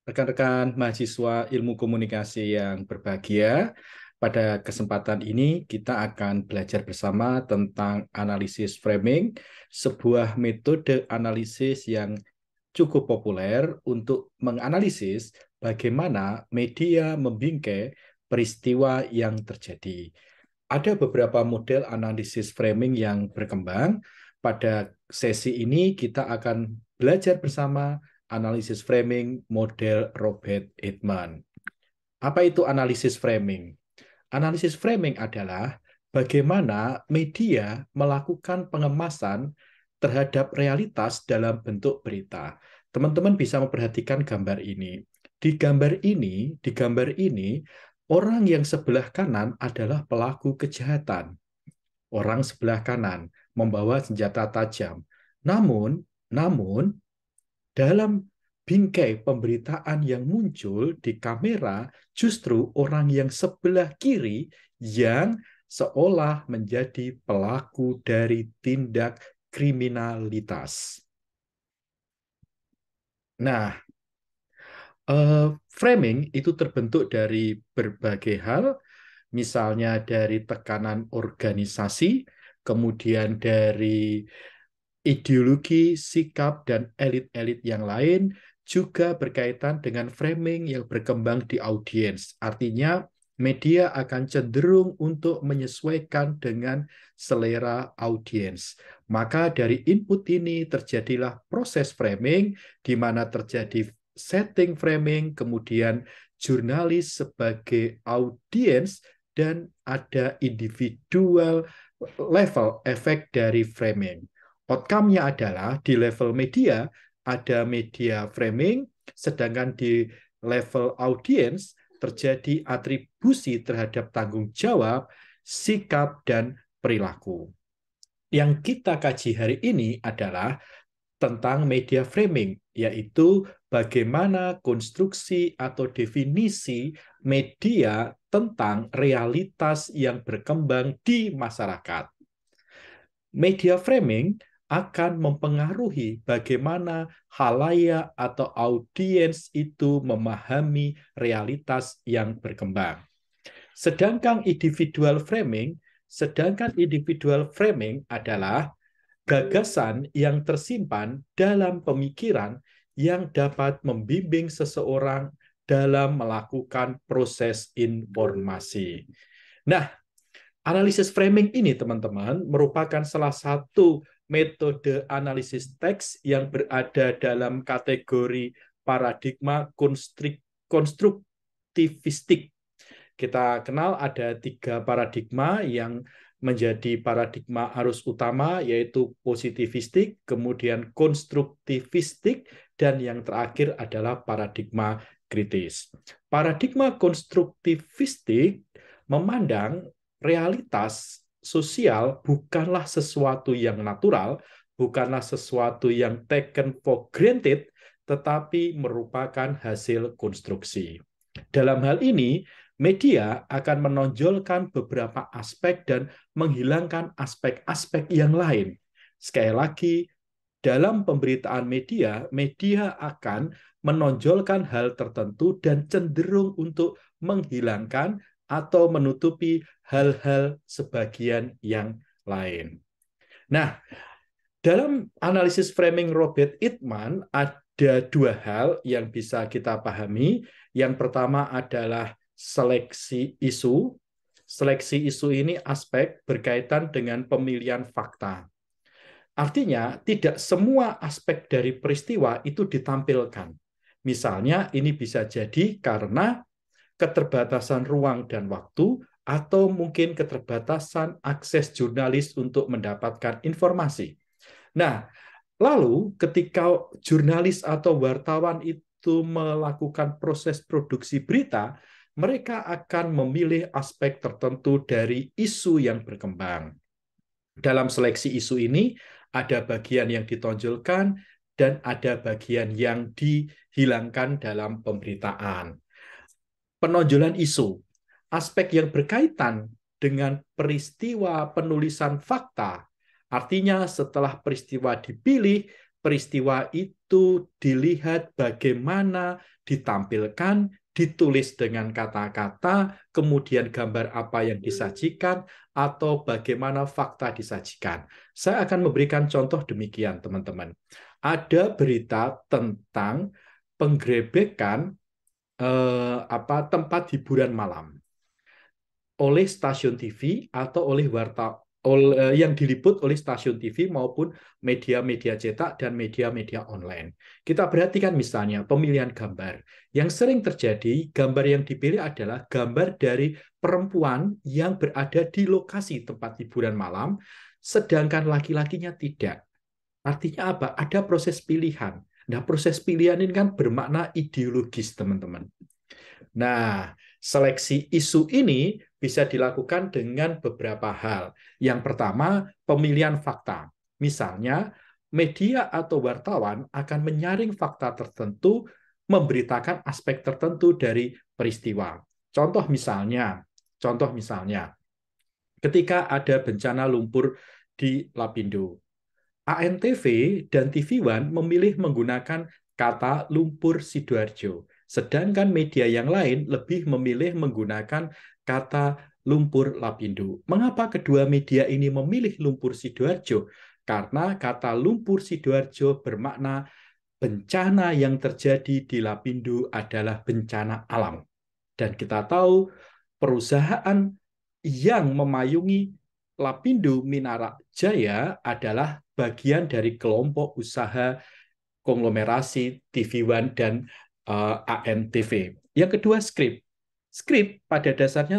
rekan-rekan mahasiswa ilmu komunikasi yang berbahagia. Pada kesempatan ini kita akan belajar bersama tentang analisis framing, sebuah metode analisis yang cukup populer untuk menganalisis bagaimana media membingkai peristiwa yang terjadi. Ada beberapa model analisis framing yang berkembang. Pada sesi ini kita akan belajar bersama analisis framing model Robert Eijkman. Apa itu analisis framing? Analisis framing adalah bagaimana media melakukan pengemasan terhadap realitas dalam bentuk berita. Teman-teman bisa memperhatikan gambar ini. Di gambar ini, orang yang sebelah kanan adalah pelaku kejahatan. Orang sebelah kanan membawa senjata tajam. Namun dalam bingkai pemberitaan yang muncul di kamera, justru orang yang sebelah kiri yang seolah menjadi pelaku dari tindak kriminalitas. Nah, framing itu terbentuk dari berbagai hal, misalnya dari tekanan organisasi, kemudian dari ideologi, sikap, dan elit-elit yang lain, juga berkaitan dengan framing yang berkembang di audiens. Artinya, media akan cenderung untuk menyesuaikan dengan selera audiens. Maka dari input ini terjadilah proses framing, di mana terjadi setting framing, kemudian jurnalis sebagai audiens, dan ada individual level efek dari framing. Outcome-nya adalah di level media, ada media framing, sedangkan di level audiens terjadi atribusi terhadap tanggung jawab, sikap, dan perilaku. Yang kita kaji hari ini adalah tentang media framing, yaitu bagaimana konstruksi atau definisi media tentang realitas yang berkembang di masyarakat. Media framing akan mempengaruhi bagaimana khalayak atau audiens itu memahami realitas yang berkembang. Sedangkan individual framing adalah gagasan yang tersimpan dalam pemikiran yang dapat membimbing seseorang dalam melakukan proses informasi. Nah, analisis framing ini, teman-teman, merupakan salah satu metode analisis teks yang berada dalam kategori paradigma konstruktivistik. Kita kenal ada 3 paradigma yang menjadi paradigma arus utama, yaitu positivistik, kemudian konstruktivistik, dan yang terakhir adalah paradigma kritis. Paradigma konstruktivistik memandang realitas sosial bukanlah sesuatu yang natural, bukanlah sesuatu yang taken for granted, tetapi merupakan hasil konstruksi. Dalam hal ini, media akan menonjolkan beberapa aspek dan menghilangkan aspek-aspek yang lain. Sekali lagi, dalam pemberitaan media, media akan menonjolkan hal tertentu dan cenderung untuk menghilangkan atau menutupi hal-hal sebagian yang lain. Nah, dalam analisis framing Robert Eijkman ada 2 hal yang bisa kita pahami. Yang pertama adalah seleksi isu. Seleksi isu ini aspek berkaitan dengan pemilihan fakta. Artinya, tidak semua aspek dari peristiwa itu ditampilkan. Misalnya, ini bisa jadi karena keterbatasan ruang dan waktu, atau mungkin keterbatasan akses jurnalis untuk mendapatkan informasi. Nah, lalu ketika jurnalis atau wartawan itu melakukan proses produksi berita, mereka akan memilih aspek tertentu dari isu yang berkembang. Dalam seleksi isu ini, ada bagian yang ditonjolkan dan ada bagian yang dihilangkan dalam pemberitaan. Penonjolan isu, aspek yang berkaitan dengan peristiwa penulisan fakta, artinya setelah peristiwa dipilih, peristiwa itu dilihat bagaimana ditampilkan, ditulis dengan kata-kata, kemudian gambar apa yang disajikan, atau bagaimana fakta disajikan. Saya akan memberikan contoh demikian, teman-teman. Ada berita tentang penggerebekan tempat hiburan malam oleh stasiun TV atau oleh yang diliput oleh stasiun TV maupun media-media cetak dan media-media online. Kita perhatikan misalnya pemilihan gambar. Yang sering terjadi, gambar yang dipilih adalah gambar dari perempuan yang berada di lokasi tempat hiburan malam, sedangkan laki-lakinya tidak. Artinya apa? Ada proses pilihan. Nah, proses pilihan ini kan bermakna ideologis, teman-teman. Nah, seleksi isu ini bisa dilakukan dengan beberapa hal. Yang pertama, pemilihan fakta. Misalnya, media atau wartawan akan menyaring fakta tertentu, memberitakan aspek tertentu dari peristiwa. Contoh misalnya, ketika ada bencana lumpur di Lapindo, ANTV dan TV One memilih menggunakan kata lumpur Sidoarjo, sedangkan media yang lain lebih memilih menggunakan kata lumpur Lapindo. Mengapa kedua media ini memilih lumpur Sidoarjo? Karena kata lumpur Sidoarjo bermakna bencana yang terjadi di Lapindo adalah bencana alam. Dan kita tahu perusahaan yang memayungi Lapindo Minara Jaya adalah bagian dari kelompok usaha konglomerasi TV One dan ANTV. Yang kedua, skrip. Skrip pada dasarnya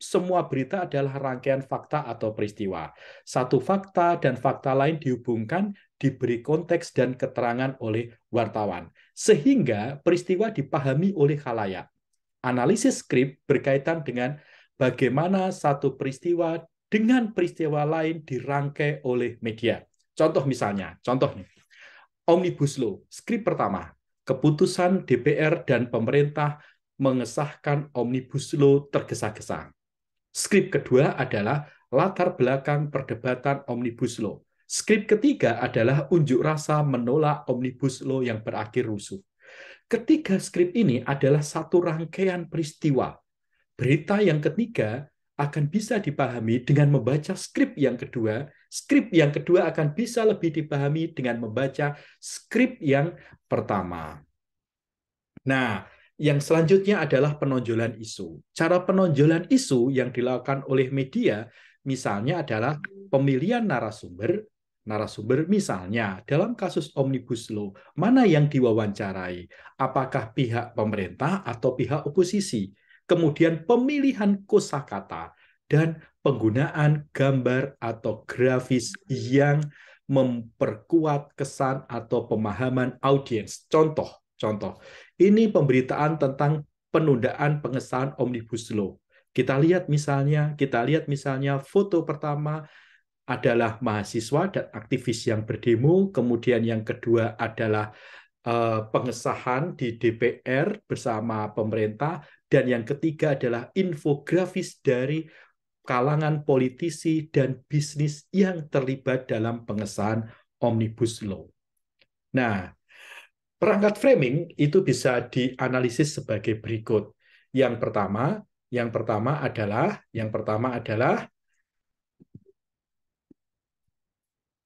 semua berita adalah rangkaian fakta atau peristiwa. Satu fakta dan fakta lain dihubungkan, diberi konteks dan keterangan oleh wartawan, sehingga peristiwa dipahami oleh khalayak. Analisis skrip berkaitan dengan bagaimana satu peristiwa dengan peristiwa lain dirangkai oleh media. Contoh misalnya, Omnibus Law, skrip pertama, keputusan DPR dan pemerintah mengesahkan Omnibus Law tergesa-gesa. Skrip kedua adalah latar belakang perdebatan Omnibus Law. Skrip ketiga adalah unjuk rasa menolak Omnibus Law yang berakhir rusuh. Ketiga skrip ini adalah satu rangkaian peristiwa. Berita yang ketiga akan bisa dipahami dengan membaca skrip yang kedua. Skrip yang kedua akan bisa lebih dipahami dengan membaca skrip yang pertama. Nah, yang selanjutnya adalah penonjolan isu. Cara penonjolan isu yang dilakukan oleh media misalnya adalah pemilihan narasumber. Narasumber misalnya dalam kasus Omnibus Law, mana yang diwawancarai? Apakah pihak pemerintah atau pihak oposisi? Kemudian pemilihan kosakata dan penggunaan gambar atau grafis yang memperkuat kesan atau pemahaman audiens. Contoh, ini pemberitaan tentang penundaan pengesahan Omnibus Law. Kita lihat misalnya foto pertama adalah mahasiswa dan aktivis yang berdemo, kemudian yang kedua adalah pengesahan di DPR bersama pemerintah, dan yang ketiga adalah infografis dari kalangan politisi dan bisnis yang terlibat dalam pengesahan Omnibus Law. Nah, perangkat framing itu bisa dianalisis sebagai berikut. Yang pertama adalah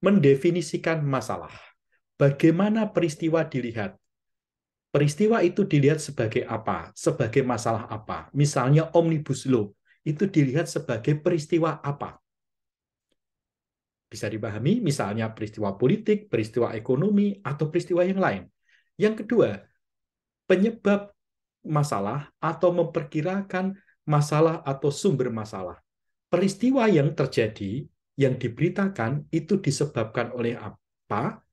mendefinisikan masalah. Bagaimana peristiwa dilihat? Peristiwa itu dilihat sebagai apa? Sebagai masalah apa? Misalnya Omnibus Law, itu dilihat sebagai peristiwa apa? Bisa dipahami misalnya peristiwa politik, peristiwa ekonomi, atau peristiwa yang lain. Yang kedua, penyebab masalah atau memperkirakan masalah atau sumber masalah. Peristiwa yang terjadi, yang diberitakan, itu disebabkan oleh apa?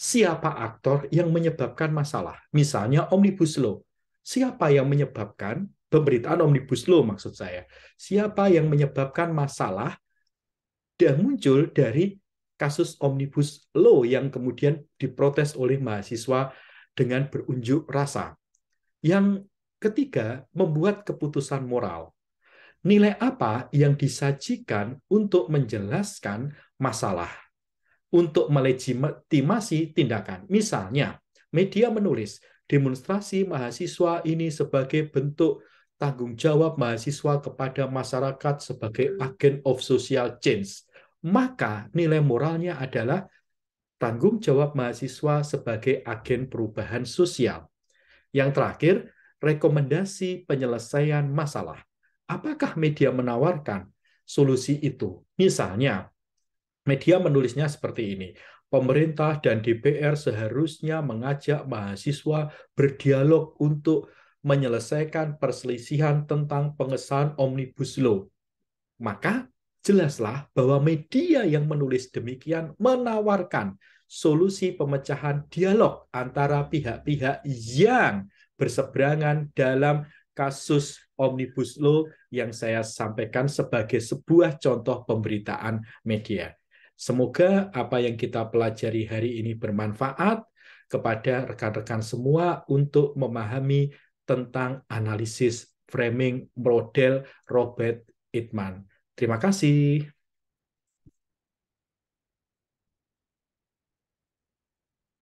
Siapa aktor yang menyebabkan masalah? Misalnya Omnibus Law. Siapa yang menyebabkan pemberitaan Omnibus Law maksud saya? Siapa yang menyebabkan masalah dan muncul dari kasus Omnibus Law yang kemudian diprotes oleh mahasiswa dengan berunjuk rasa. Yang ketiga, membuat keputusan moral. Nilai apa yang disajikan untuk menjelaskan masalah? untuk melegitimasi tindakan. Misalnya, media menulis demonstrasi mahasiswa ini sebagai bentuk tanggung jawab mahasiswa kepada masyarakat sebagai agen of social change. Maka nilai moralnya adalah tanggung jawab mahasiswa sebagai agen perubahan sosial. Yang terakhir, rekomendasi penyelesaian masalah. Apakah media menawarkan solusi itu? Misalnya, media menulisnya seperti ini. Pemerintah dan DPR seharusnya mengajak mahasiswa berdialog untuk menyelesaikan perselisihan tentang pengesahan Omnibus Law. Maka jelaslah bahwa media yang menulis demikian menawarkan solusi pemecahan dialog antara pihak-pihak yang berseberangan dalam kasus Omnibus Law yang saya sampaikan sebagai sebuah contoh pemberitaan media. Semoga apa yang kita pelajari hari ini bermanfaat kepada rekan-rekan semua untuk memahami tentang analisis framing model Robert Eijkman. Terima kasih.